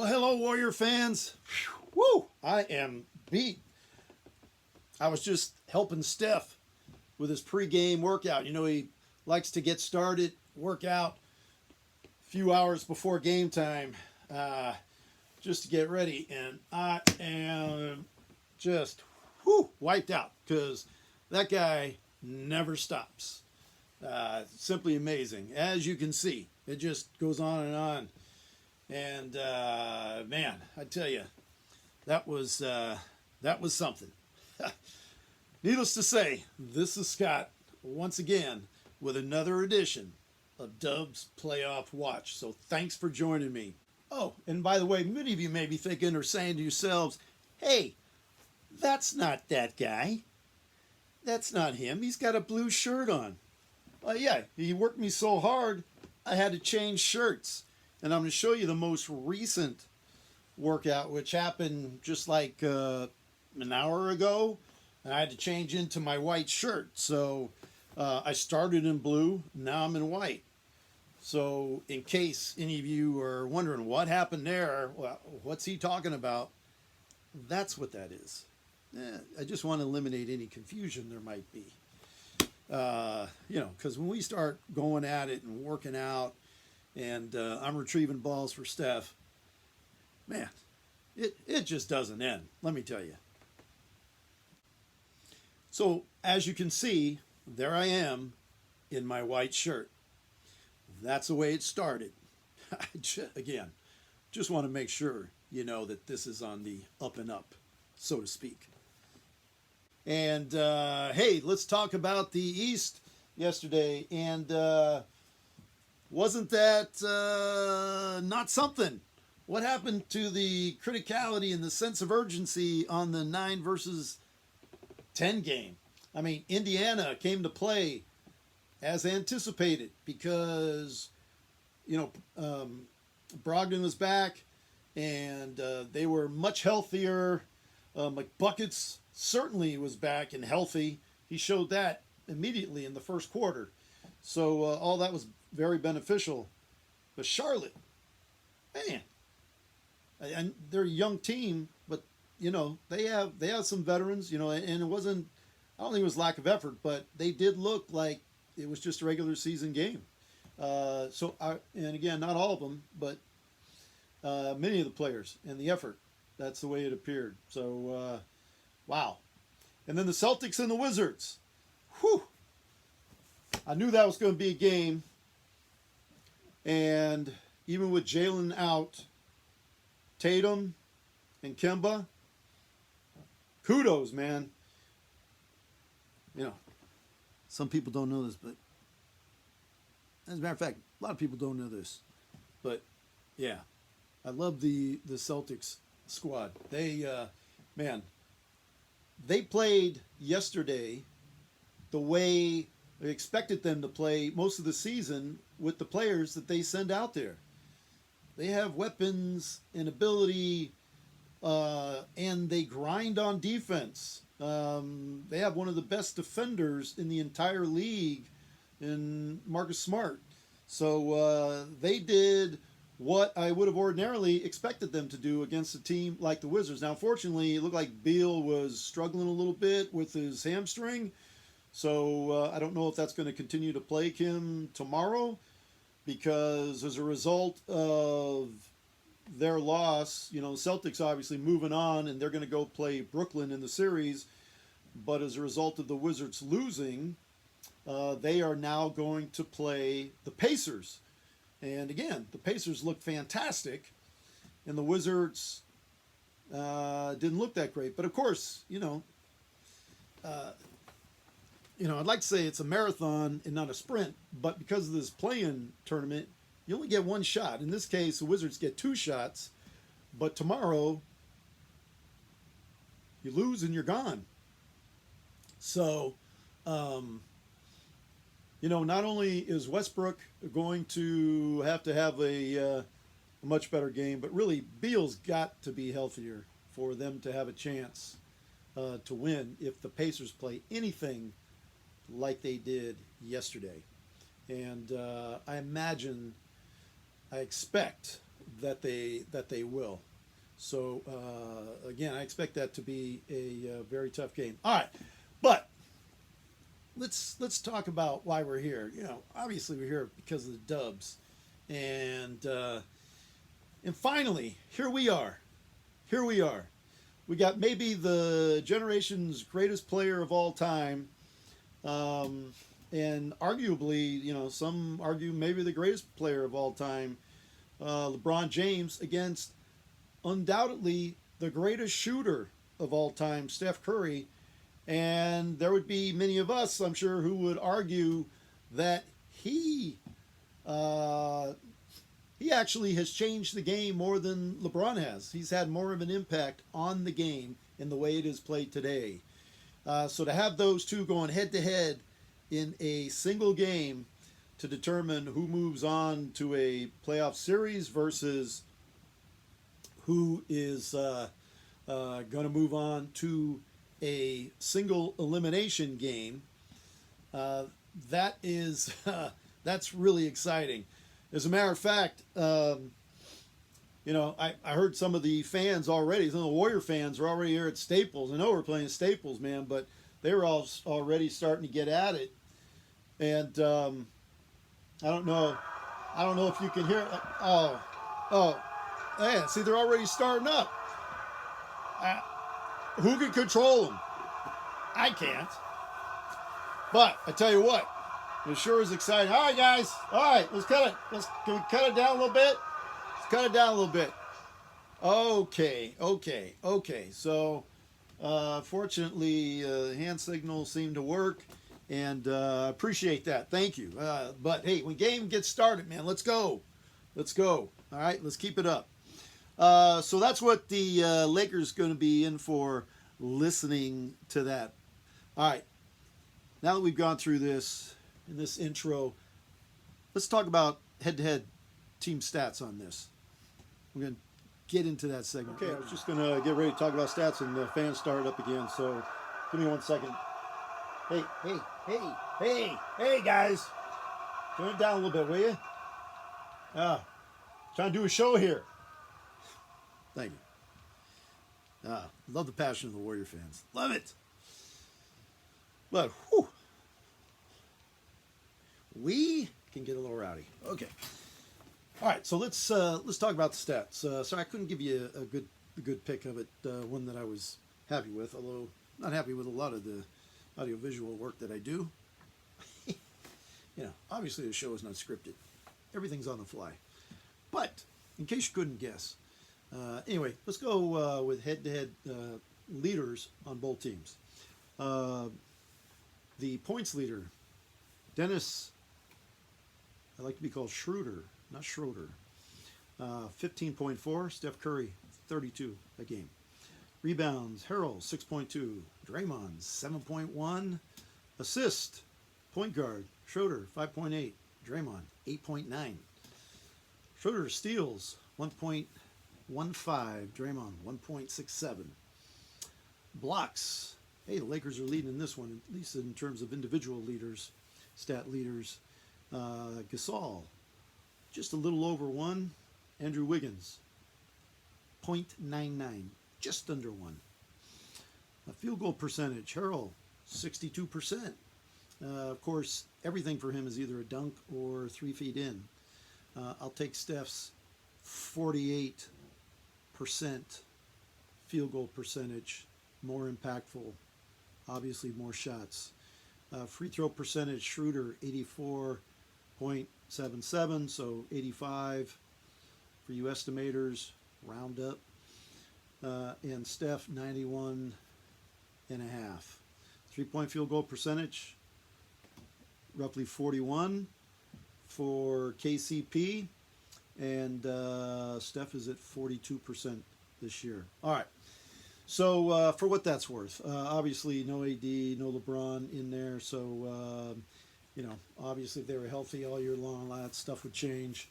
Well, hello, Warrior fans. Woo! I am beat. I was just helping Steph with his pregame workout. You know, he likes to get started, work out a few hours before game time just to get ready. And I am just wiped out because that guy never stops. Simply amazing. As you can see, it just goes on and on. And man, I tell you, that was something. Needless to say, this is Scott once again with another edition of DUBS Playoff Watch. So thanks for joining me. Oh, and by the way, many of you may be thinking or saying to yourselves, "Hey, that's not that guy. That's not him. He's got a blue shirt on." Yeah, he worked me so hard, I had to change shirts. And I'm going to show you the most recent workout, which happened just like an hour ago. And I had to change into my white shirt. So I started in blue, now I'm in white. So in case any of you are wondering what happened there, well, what's he talking about? That's what that is. I just want to eliminate any confusion there might be. Because when we start going at it and working out, and I'm retrieving balls for Steph, man, it just doesn't end, let me tell you. So as you can see, there I am in my white shirt. That's the way it started. Again, just want to make sure you know that this is on the up and up, so to speak. And hey, let's talk about the East yesterday. And wasn't that not something? What happened to the criticality and the sense of urgency on the 9 versus 10 game? I mean, Indiana came to play as anticipated because, Brogdon was back and they were much healthier. McBuckets certainly was back and healthy. He showed that immediately in the first quarter. So all that was very beneficial. But Charlotte, man, and they're a young team, but they have some veterans, and it wasn't, I don't think it was lack of effort, but they did look like it was just a regular season game. And again, not all of them, but many of the players and the effort. That's the way it appeared. So, wow. And then the Celtics and the Wizards. Whew. I knew that was going to be a game. And even with Jalen out, Tatum and Kemba, kudos, man. Some people don't know this, but as a matter of fact, a lot of people don't know this. But yeah, I love the Celtics squad. They played yesterday the way I expected them to play most of the season with the players that they send out there. They have weapons and ability, and they grind on defense. They have one of the best defenders in the entire league in Marcus Smart. So they did what I would have ordinarily expected them to do against a team like the Wizards. Now, unfortunately, it looked like Beal was struggling a little bit with his hamstring. So I don't know if that's going to continue to plague him tomorrow, because as a result of their loss, Celtics obviously moving on, and they're going to go play Brooklyn in the series. But as a result of the Wizards losing, they are now going to play the Pacers. And again, the Pacers look fantastic, and the Wizards didn't look that great. But of course, I'd like to say it's a marathon and not a sprint, but because of this play-in tournament, you only get one shot. In this case, the Wizards get 2 shots, but tomorrow you lose and you're gone. So, not only is Westbrook going to have a much better game, but really Beal's got to be healthier for them to have a chance to win if the Pacers play anything like they did yesterday. And I expect that they will. So again, I expect that to be a very tough game. All right, but let's talk about why we're here. You know, obviously we're here because of the Dubs, and finally here we are. Here we are. We got maybe the generation's greatest player of all time, and arguably, you know, some argue maybe the greatest player of all time, LeBron James, against undoubtedly the greatest shooter of all time, Steph Curry. And there would be many of us, I'm sure, who would argue that he actually has changed the game more than LeBron has. He's had more of an impact on the game in the way it is played today. So to have those two going head to head in a single game to determine who moves on to a playoff series versus who is going to move on to a single elimination game, that is that's really exciting. As a matter of fact, you know, I heard some of the fans already, some of the Warrior fans are already here at Staples. I know we're playing Staples, man, but they were all already starting to get at it. And I don't know if you can hear. Oh, man, see, they're already starting up. Who can control them? I can't. But I tell you what, it sure is exciting. All right, guys. All right, let's cut it. Can we cut it down a little bit? Let's cut it down a little bit. Okay. So, fortunately, hand signals seem to work, and appreciate that. Thank you. But hey, when game gets started, man, let's go. All right, let's keep it up. So that's what the Lakers going to be in for, listening to that. All right, now that we've gone through this in this intro, let's talk about head-to-head team stats on this. We're going to get into that segment. Okay, I was just going to get ready to talk about stats, and the fans started up again, so give me 1 second. Hey, guys. Turn it down a little bit, will you? Trying to do a show here. Thank you. Love the passion of the Warrior fans. Love it. But, whew, we can get a little rowdy. Okay. All right, so let's talk about the stats. Sorry, I couldn't give you a good pick of it, one that I was happy with, although not happy with a lot of the audiovisual work that I do. You know, obviously the show is not scripted. Everything's on the fly. But, in case you couldn't guess, anyway, let's go with head-to-head leaders on both teams. The points leader, Dennis, I like to be called Schroeder, not Schroeder. 15.4, Steph Curry, 32 a game. Rebounds, Harrell, 6.2. Draymond, 7.1. Assist, point guard, Schroeder, 5.8. Draymond, 8.9. Schroeder steals, 1.15. Draymond, 1.67. Blocks. Hey, the Lakers are leading in this one, at least in terms of individual leaders, stat leaders. Gasol, just a little over 1. Andrew Wiggins, 0.99, just under 1. A field goal percentage, Harrell, 62%. Of course, everything for him is either a dunk or 3 feet in. I'll take Steph's 48% field goal percentage, more impactful, obviously more shots. Free throw percentage, Schroeder, 84.77, so 85 for you estimators, round up. And Steph, 91.5. 3-point field goal percentage, roughly 41 for KCP, and Steph is at 42% this year. All right. So for what that's worth, obviously no AD, no LeBron in there. So, you know, obviously if they were healthy all year long, a lot of that stuff would change,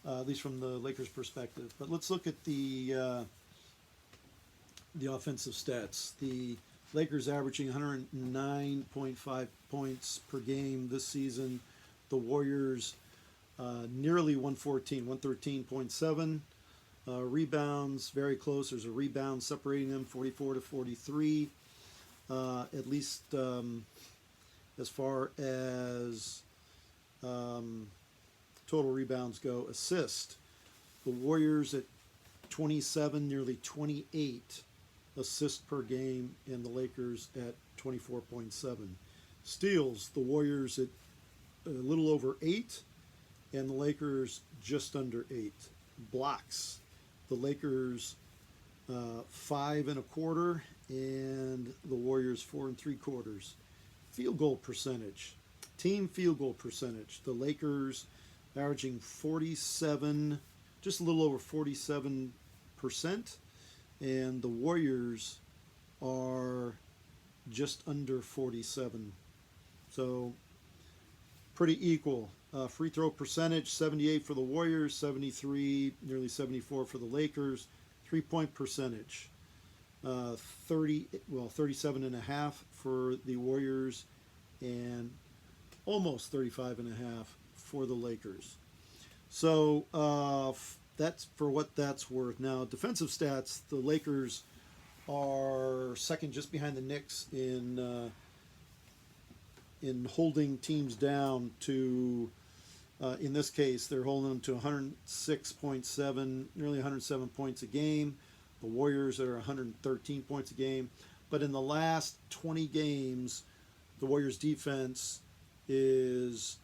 at least from the Lakers' perspective. But let's look at the offensive stats. The Lakers averaging 109.5 points per game this season. The Warriors nearly 114, 113.7. Rebounds, very close. There's a rebound separating them, 44 to 43. At least as far as total rebounds go. Assist. The Warriors at 27, nearly 28 assists per game, and the Lakers at 24.7. Steals, the Warriors at a little over 8, and the Lakers just under 8. Blocks, the Lakers 5.25, and the Warriors 4.75. Field goal percentage, team field goal percentage, the Lakers averaging 47, just a little over 47%, and the Warriors are just under 47. So pretty equal. Free throw percentage, 78 for the Warriors, 73, nearly 74 for the Lakers. 3-point percentage, 37.5 for the Warriors, and almost 35.5 for the Lakers. So that's for what that's worth. Now, defensive stats, the Lakers are second just behind the Knicks in holding teams down to, in this case, they're holding them to 106.7, nearly 107 points a game. The Warriors are 113 points a game. But in the last 20 games, the Warriors defense is,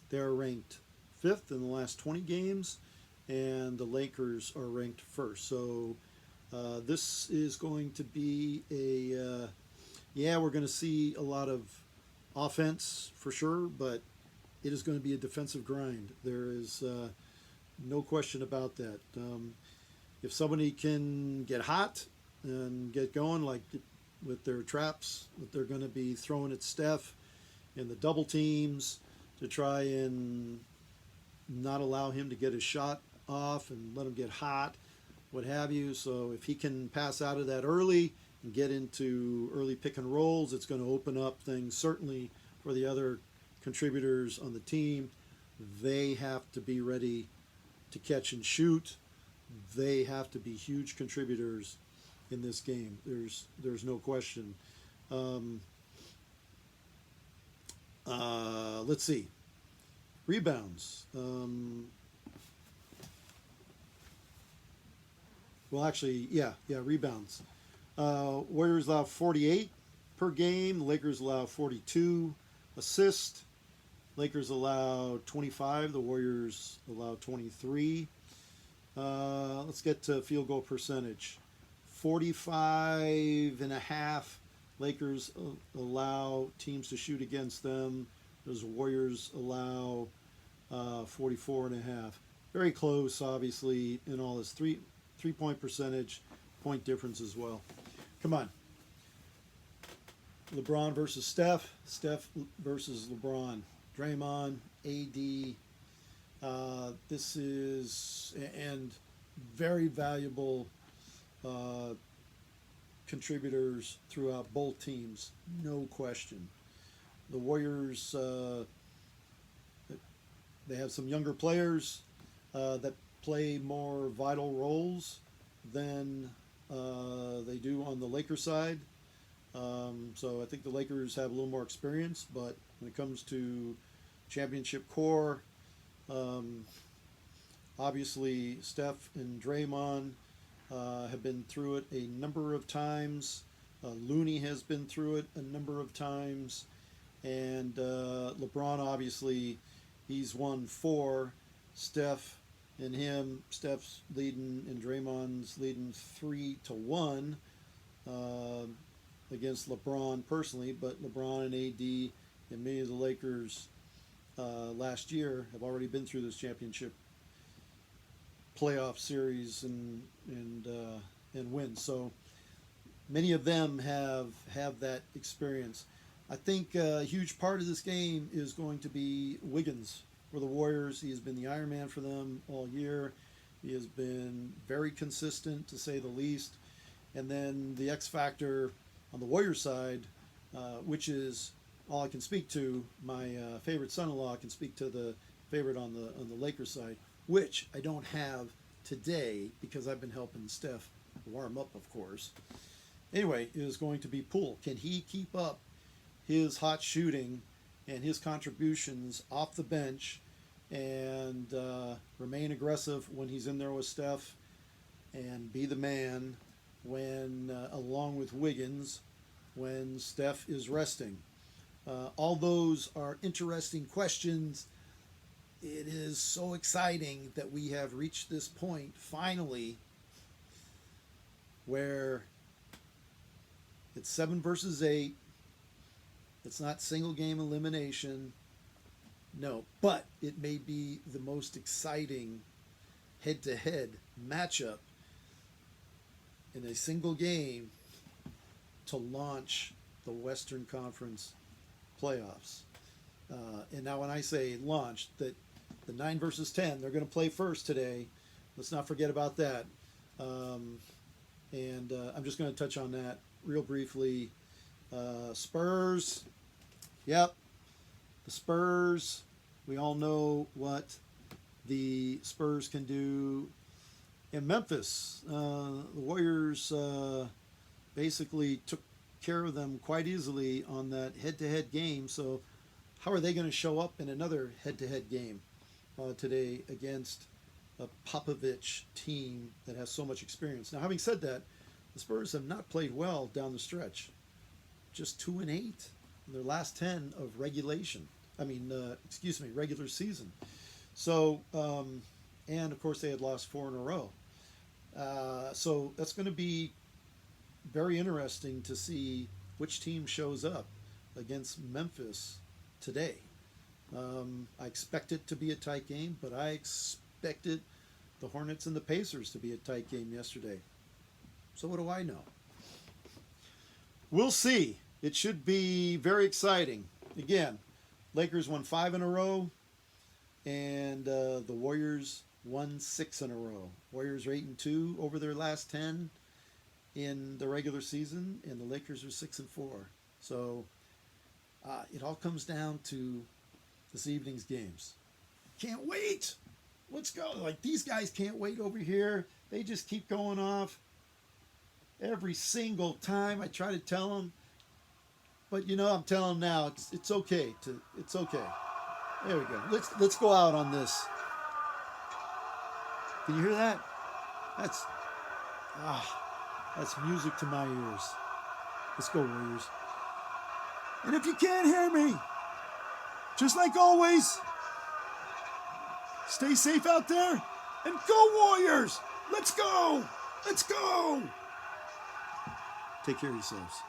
they're ranked 5th in the last 20 games, and the Lakers are ranked 1st. So this is going to be we're going to see a lot of offense for sure, but it is going to be a defensive grind. There is no question about that. If somebody can get hot and get going, like with their traps that they're going to be throwing at Steph and the double teams to try and not allow him to get his shot off and let him get hot, what have you. So if he can pass out of that early and get into early pick and rolls, it's going to open up things certainly for the other contributors on the team. They have to be ready to catch and shoot. They have to be huge contributors in this game. There's no question. Let's see. Rebounds. Rebounds. Warriors allow 48 per game. Lakers allow 42. Assist. Lakers allow 25. The Warriors allow 23. Let's get to field goal percentage. 45.5. Lakers allow teams to shoot against them. Those Warriors allow 44.5. Very close, obviously, in all this. Three-point percentage, point difference as well. Come on. LeBron versus Steph. Steph versus LeBron. Draymond, AD. This is, and very valuable contributors throughout both teams, no question. The Warriors, they have some younger players that play more vital roles than they do on the Lakers side. So I think the Lakers have a little more experience, but when it comes to championship core, obviously Steph and Draymond have been through it a number of times. Looney has been through it a number of times. And LeBron, obviously, he's won 4. Steph and him, Steph's leading and Draymond's leading 3-1 against LeBron personally. But LeBron and AD and many of the Lakers last year have already been through this championship playoff series and win. So many of them have that experience. I think a huge part of this game is going to be Wiggins for the Warriors. He has been the Iron Man for them all year. He has been very consistent, to say the least. And then the X factor on the Warriors side, which is all I can speak to. My favorite son-in-law can speak to the favorite on the Lakers side, which I don't have today, because I've been helping Steph warm up, of course, anyway, is going to be Poole. Can he keep up his hot shooting and his contributions off the bench and remain aggressive when he's in there with Steph and be the man when, along with Wiggins, when Steph is resting? All those are interesting questions. It is so exciting that we have reached this point finally where it's 7 versus 8. It's not single game elimination. No, but it may be the most exciting head-to-head matchup in a single game to launch the Western Conference playoffs. And now when I say launch, that the 9 versus 10, they're going to play first today. Let's not forget about that. I'm just going to touch on that real briefly. Spurs, yep, the Spurs, we all know what the Spurs can do in Memphis. The Warriors basically took care of them quite easily on that head-to-head game, so how are they going to show up in another head-to-head game today against a Popovich team that has so much experience? Now, having said that, the Spurs have not played well down the stretch. Just 2-8 in their last 10 of regular season. So, and of course they had lost 4 in a row. So that's going to be very interesting to see which team shows up against Memphis today. I expect it to be a tight game, but I expected the Hornets and the Pacers to be a tight game yesterday. So what do I know? We'll see. It should be very exciting. Again, Lakers won 5 in a row, and the Warriors won 6 in a row. Warriors are 8-2 over their last 10 in the regular season, and the Lakers are 6-4. So it all comes down to this evening's games. Can't wait. Let's go. Like, these guys can't wait over here. They just keep going off every single time I try to tell them. But I'm telling them now, it's okay. It's okay. There we go. Let's go out on this. Can you hear that? That's music to my ears. Let's go, Warriors. And if you can't hear me, just like always, stay safe out there and go Warriors! Let's go! Let's go! Take care of yourselves.